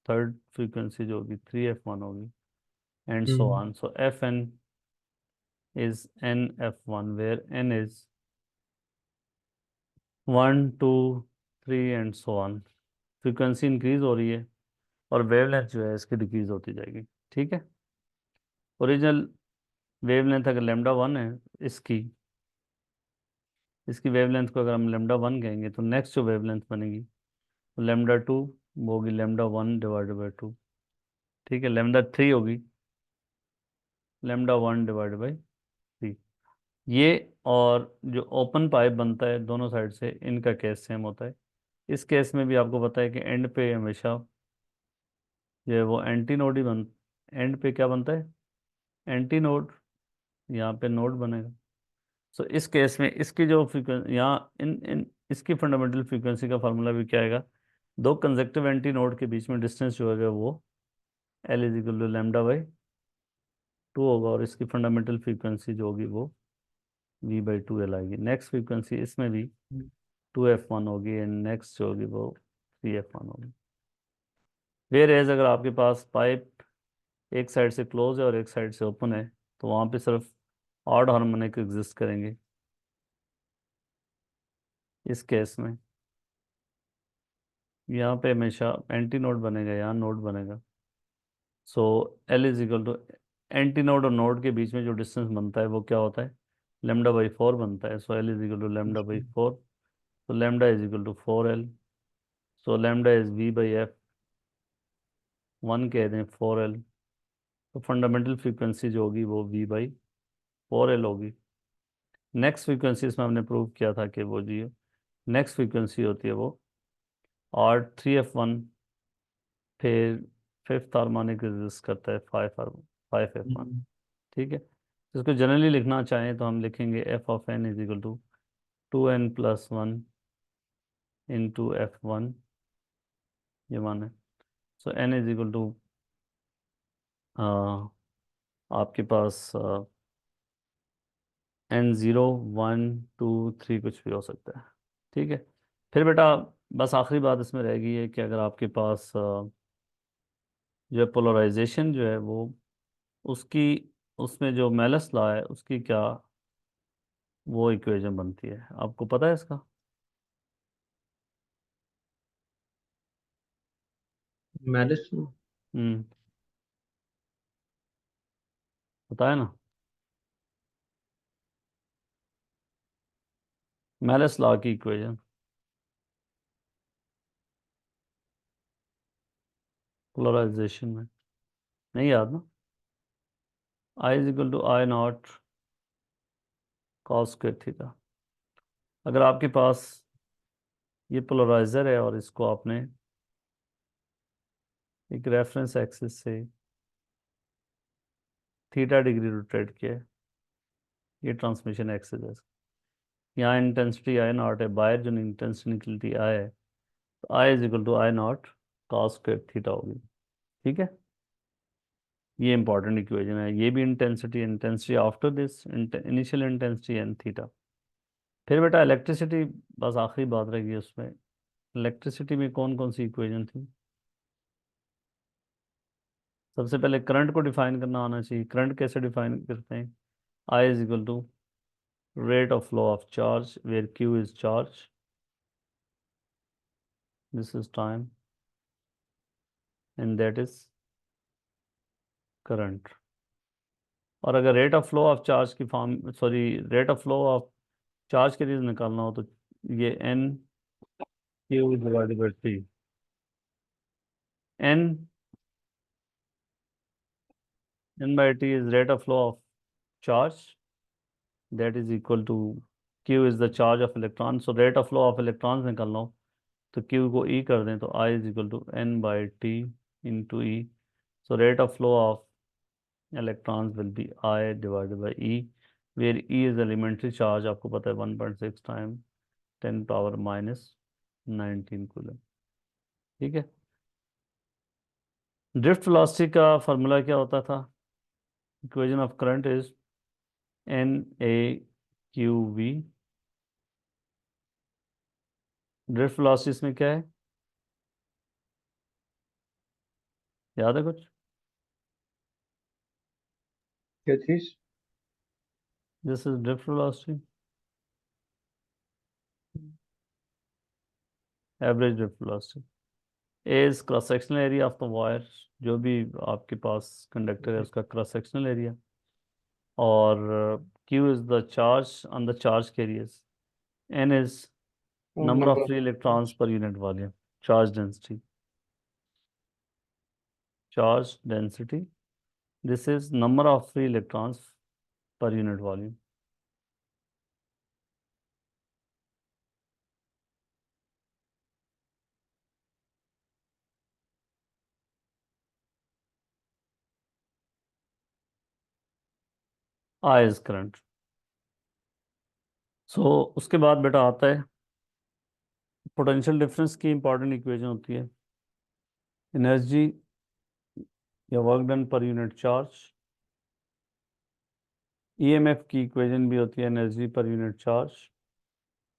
थर्ड फ्रीक्वेंसी जो होगी 3f1 होगी, and so hmm. On, so F N is NF1 where N is 1 2 3 and so on. Frequency increase हो रही है और वेवलेंथ जो है इसकी डिक्रीज होती जाएगी। ठीक है, ओरिजिनल वेवलेंथ अगर λ1 है, इसकी इसकी वेवलेंथ को अगर हम λ1 कहेंगे तो नेक्स्ट जो वेवलेंथ बनेगी तो λ2 वो होगी λ1 डिवाइडेड बाई 2। ठीक है, λ3 होगी λ1 डिवाइडेड बाई 3। ये और जो ओपन पाइप बनता है दोनों साइड से, इनका केस सेम होता है। इस केस में भी आपको पता है कि एंड पे हमेशा जो है वो एंटी नोड ही बन, एंड पे क्या बनता है, एंटी नोड। यहाँ पे नोड बनेगा। सो इस केस में इसकी जो फ्रीक्वेंसी यहाँ इन इन इसकी फंडामेंटल फ्रीक्वेंसी का फार्मूला भी क्या आएगा, दो कंजेक्टिव एंटी नोड के बीच में डिस्टेंस जो है वो L is equal to lambda by 2 होगा, और इसकी फंडामेंटल फ्रीक्वेंसी जो होगी वो वी बाई 2 एल आएगी। नेक्स्ट फ्रीक्वेंसी इसमें भी 2F1 होगी एंड नेक्स्ट जो होगी वो 3F1 होगी। वेयर एज अगर आपके पास पाइप एक साइड से क्लोज है और एक साइड से ओपन है तो वहाँ पे सिर्फ ऑड हार्मोनिक एग्जिस्ट करेंगे। इस केस में यहाँ पे हमेशा एंटी नोड बनेगा, यहाँ नोड बनेगा। So L is equal to antinode और नोड के बीच में जो डिस्टेंस बनता है वो क्या होता है, लेमडा बाई 4 बनता है। So L is equal to lambda by 4। तो lambda is equal to 4L। So lambda is V by F, 1 कह दें 4L। तो फंडामेंटल फ्रीक्वेंसी जो होगी वो वी बाई 4L होगी। नेक्स्ट फ्रीक्वेंसी इसमें हमने प्रूव किया था कि वो जी नेक्स्ट फ्रीक्वेंसी होती है वो और 3F1, फिर फिफ्थ हार्मोनिक एग्जिस्ट करता है 5F1। ठीक है, तो इसको जनरली लिखना चाहें तो हम लिखेंगे F of N is equal to 2n+1 into F1, ये मान है। So N is equal to आपके पास N0 1 2 3 कुछ भी हो सकता है। ठीक है, फिर बेटा बस आखिरी बात इसमें रहेगी है कि अगर आपके पास जो है पोलराइजेशन जो है वो उसकी उसमें जो मेलस लॉ है उसकी क्या वो इक्वेशन बनती है, आपको पता है इसका? मैलिस। हम्म, पता है ना, मेलस लॉ की इक्वेशन पोलराइजेशन में नहीं याद ना, I is equal to I naught cos square theta. अगर आपके पास ये पोलराइजर है और इसको आपने एक रेफरेंस एक्सिस से थीटा डिग्री रोटेट किया है, ये ट्रांसमिशन एक्सिस है। यहाँ इंटेंसिटी आई नॉट है, बाहर जो इंटेंसिटी निकलती आई है, तो I is equal to I naught cos square theta होगी। ठीक है, ये इंपॉर्टेंट इक्वेशन है। ये भी intensity intensity after this initial intensity and theta. फिर बेटा इलेक्ट्रिसिटी, बस आखिरी बात रहेगी उसमें। इलेक्ट्रिसिटी में कौन कौन सी इक्वेशन थी? सबसे पहले करंट को डिफाइन करना आना चाहिए। करंट कैसे डिफाइन करते हैं? I is equal to rate of flow of charge where q is charge, this is time, and that is current। और अगर rate of flow of charge की form, sorry, rate of flow of charge के लिए निकालना हो तो ये N Q divided by T. N N by T is rate of flow of charge, that is equal to Q is the charge of electron. So rate of flow of electrons निकालना हो तो क्यू को ई कर दें तो I is equal to N by T into E. So rate of flow of electrons will be I divided by E, where E is elementary charge, आपको पता है 1.6 टाइम 10 पावर माइनस 19 कूलम। ठीक है, ड्रिफ्ट वेलोसिटी का फार्मूला क्या होता था? Equation of current is NA/QV। Drift velocity इसमें क्या है, याद है कुछ? क्या चीज? This is drift velocity, average drift velocity. A is cross sectional area of the wire, जो भी आपके पास कंडक्टर है उसका क्रॉस सेक्शनल एरिया। और Q is the charge on the charge carriers. N is number number of of free electrons electrons. Per unit volume, charge density, charge density. This is number of free electrons per unit volume. I is current. So उसके बाद बेटा आता है पोटेंशियल डिफरेंस की इंपॉर्टेंट इक्वेशन होती है, एनर्जी या work done per unit charge. EMF की इक्वेशन भी होती है एनर्जी पर यूनिट चार्ज,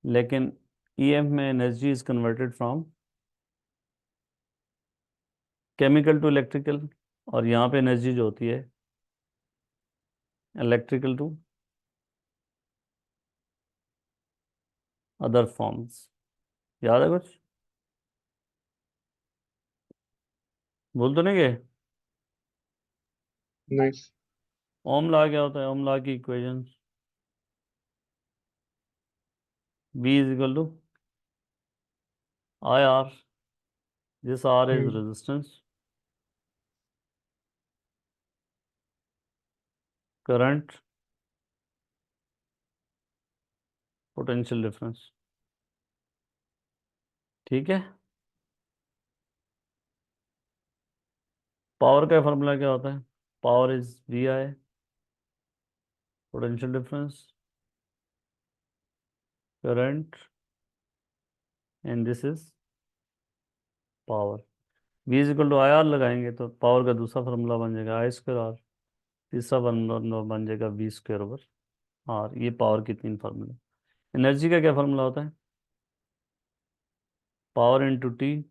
लेकिन ईएमएफ में energy is converted from chemical to electrical, और यहाँ पे एनर्जी जो होती है इलेक्ट्रिकल टू अदर फॉर्म्स। याद है कुछ? भूल तो नहीं गए? Nice. ओम लॉ क्या होता है? ओम लॉ की equation B is equal to I R, this R is Hmm. Resistance, current, potential difference. ठीक है। पावर का फॉर्मूला क्या होता है? Power is V I, potential difference, current, and this is power. V is equal to I R लगाएंगे तो पावर का दूसरा फार्मूला बन जाएगा आई स्क्वायर आर, तीसरा बन जाएगा वी स्क्वायर ओवर आर। ये पावर की तीन फार्मूले। एनर्जी का क्या फार्मूला होता है? Power into T,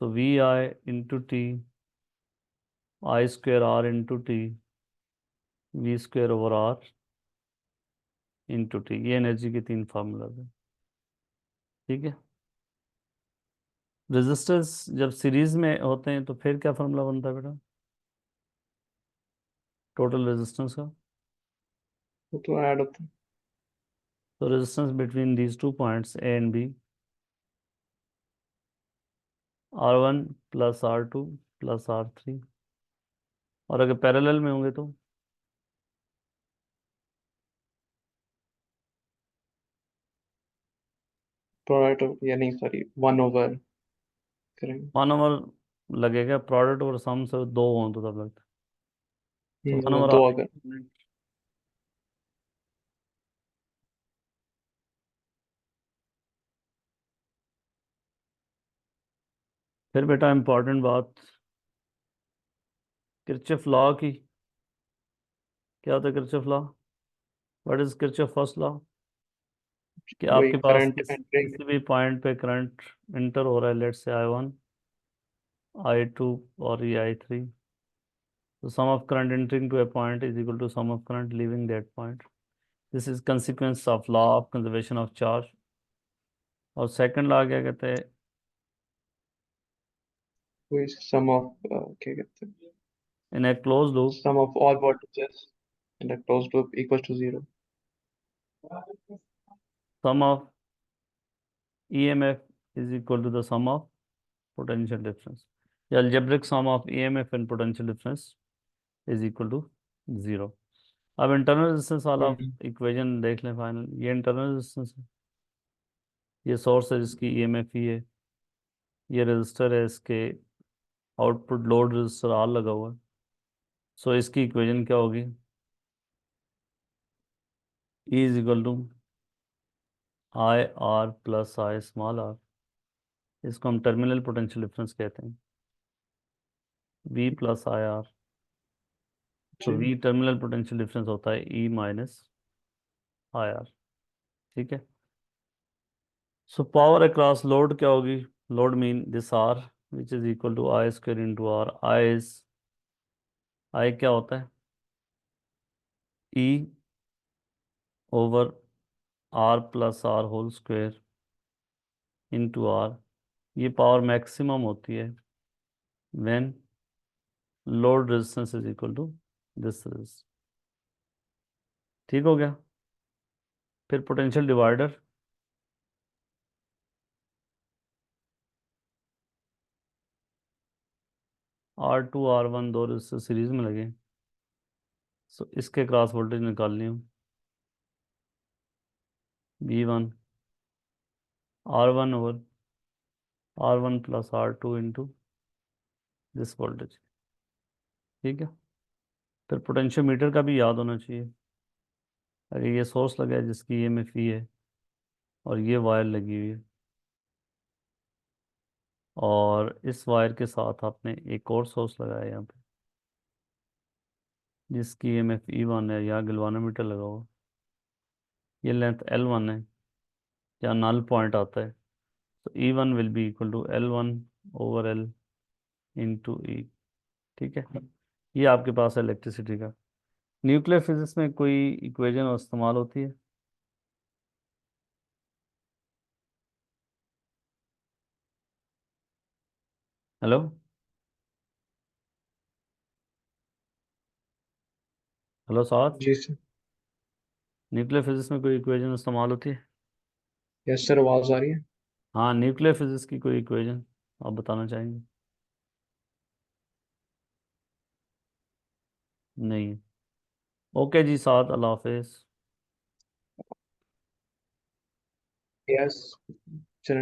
so V I into T, I square R into T, V square over R into T. ये एनर्जी के तीन फार्मूला है। ठीक है। रेजिस्टेंस जब सीरीज में होते हैं तो फिर क्या फार्मूला बनता है बेटा टोटल रेजिस्टेंस का? वो तो ऐड होता है। तो resistance between these two points A and B, R one plus R two plus R three. और अगर पैरेलल में होंगे तो प्रोडक्ट या नहीं, सॉरी, 1/, करेंगे। 1 ओवर लगेगा, प्रोडक्ट और सम से दो हों तो तब लगता है। तो 1 ओवर दो आर। अगर। फिर बेटा इंपॉर्टेंट बात किरचॉफ लॉ की। क्या होता है Kirchhoff law? What is Kirchhoff first law? कि वही आपके पास करंट एंटरिंग। किसी भी पॉइंट पे करंट इंटर हो रहा है, लेट्स से आई वन, आई टू और ये आई थ्री, तो sum of current entering to a point is equal to sum of current leaving that point. This is consequence of law of conservation of charge. और सेकंड लॉ क्या कहते हैं? वही सम ऑफ, क्या कहते हैं, in a close loop, sum of all voltages in a closed loop equals to 0. sum of EMF is equal to the sum of potential difference. The algebraic sum of EMF and potential difference is equal to 0. अब इंटरनल रेजिस्टेंस वाला इक्वेशन देख लें फाइनल। ये इंटरनल रेजिस्टेंस है, ये सोर्स है जिसकी EMF ही है, ये रजिस्टर है, इसके आउटपुट लोड रजिस्टर आर लगा हुआ है। सो इसकी इक्वेशन क्या होगी? E is equal to I R plus I small R. इसको हम टर्मिनल पोटेंशियल डिफरेंस कहते हैं, V प्लस आई आर। तो जी। V टर्मिनल पोटेंशियल डिफरेंस होता है E माइनस आई आर। ठीक है। सो पावर अक्रॉस लोड क्या होगी? Load mean this R which is equal to I square into R. I is, I क्या होता है? E over R plus R whole square into R, ये पावर मैक्सिमम होती है when load resistance is equal to this resistance. ठीक हो गया। फिर पोटेंशियल डिवाइडर, R2 R1 दो रेजिस्टर सीरीज में लगे, सो इसके क्रॉस वोल्टेज निकालनी हूँ, V1 R1 over R1 plus R2 into this voltage. ठीक है। फिर पोटेंशियोमीटर का भी याद होना चाहिए। अगर ये सोर्स लगा है जिसकी EMF E है और ये वायर लगी हुई है, और इस वायर के साथ आपने एक और सोर्स लगाया यहाँ पे जिसकी EMF E1 है, यहाँ गैल्वानोमीटर लगा हुआ, ये लेंथ L1 है, यहाँ नल पॉइंट आता है, तो E1 will be equal to L1 over L into E। ठीक है। ये आपके पास है इलेक्ट्रिसिटी का। न्यूक्लियर फिजिक्स में कोई इक्वेशन इस्तेमाल होती है? हेलो, हेलो साथ। जी सर। न्यूक्लियर फिजिक्स में कोई इक्वेशन इस्तेमाल होती है? यस सर, आवाज आ रही है। हाँ, न्यूक्लियर फिजिक्स की कोई इक्वेशन आप बताना चाहेंगे? नहीं। ओके जी साथ, अल्लाह हाफिज। यस।